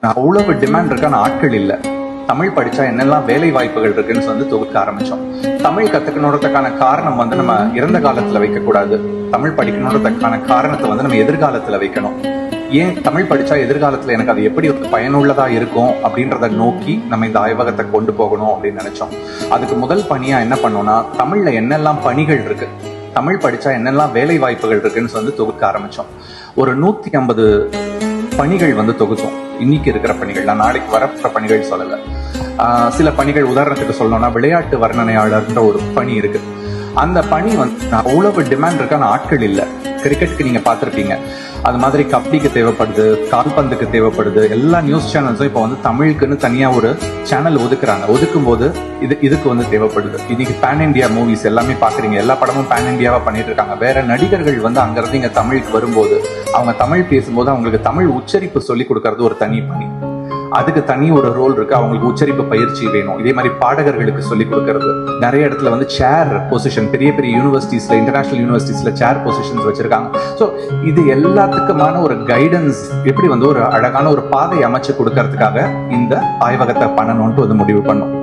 அவ்வளவு டிமாண்ட் இருக்கான ஆட்கள் இல்லை. தமிழ் படிச்சா என்னெல்லாம் வேலை வாய்ப்புகள் இருக்குன்னு வந்து தொகுக்க ஆரம்பிச்சோம். தமிழ் கத்துக்கணுன்றதுக்கான காரணம் வந்து நம்ம இறந்த காலத்துல வைக்க கூடாது. தமிழ் படிக்கணுன்றதுக்கான காரணத்தை வந்து நம்ம எதிர்காலத்துல வைக்கணும். ஏன் தமிழ் படிச்சா எதிர்காலத்துல எனக்கு அது எப்படி பயனுள்ளதா இருக்கும் அப்படின்றத நோக்கி நம்ம இந்த ஆய்வகத்தை கொண்டு போகணும் அப்படின்னு நினைச்சோம். அதுக்கு முதல் பணியா என்ன பண்ணோம்னா, தமிழ்ல என்னெல்லாம் பணிகள் இருக்கு, தமிழ் படிச்சா என்னெல்லாம் வேலை வாய்ப்புகள் இருக்குன்னு வந்து தொகுக்க ஆரம்பிச்சோம். ஒரு 150 பணிகள் வந்து தொகுத்தோம். இன்னைக்கு இருக்கிற பணிகள், நான் நாளைக்கு வரப்போற பணிகள் சொல்லல. சில பணிகள் உதாரணத்துக்கு சொல்லணும்னா, விளையாட்டு வர்ணனையாளர்ன்ற ஒரு பணி இருக்கு. அந்த பணி வந்து அவ்வளவு டிமாண்ட் இருக்கான ஆட்கள் இல்லை. கிரிக்கெட்டுக்கு நீங்க பார்த்திருப்பீங்க, அது மாதிரி கபடிக்கு தேவைப்படுது, கால்பந்துக்கு தேவைப்படுது. எல்லா நியூஸ் சேனல்ஸும் இப்போ வந்து தமிழுக்குன்னு தனியா ஒரு சேனல் ஒதுக்குறாங்க. ஒதுக்கும் போது இதுக்கு வந்து தேவைப்படுது. இன்னைக்கு பேன் இண்டியா மூவிஸ் எல்லாமே பாக்குறீங்க, எல்லா படமும் பேன் இண்டியாவா பண்ணிட்டு இருக்காங்க. வேற நடிகர்கள் வந்து அங்க இருந்து இங்க தமிழுக்கு வரும்போது அவங்க தமிழ் பேசும்போது அவங்களுக்கு தமிழ் உச்சரிப்பு சொல்லி கொடுக்கறது ஒரு தனி பணி. அதுக்கு தனி ஒரு ரோல் இருக்கு. அவங்களுக்கு உச்சரிப்பு பயிற்சி வேணும். இதே மாதிரி பாடகர்களுக்கு சொல்லி கொடுக்கறது. நிறைய இடத்துல வந்து சேர் பொசிஷன், பெரிய பெரிய யூனிவர்சிட்டிஸ்ல, இன்டர்நேஷனல் யூனிவர்சிட்டிஸ்ல சேர் பொசிஷன்ஸ் வச்சிருக்காங்க. ஸோ இது எல்லாத்துக்குமான ஒரு கைடன்ஸ், எப்படி வந்து ஒரு அழகான ஒரு பாதை அமைச்சு கொடுக்கறதுக்காக இந்த ஆய்வகத்தை பண்ணணும்ட்டு வந்து முடிவு பண்ணோம்.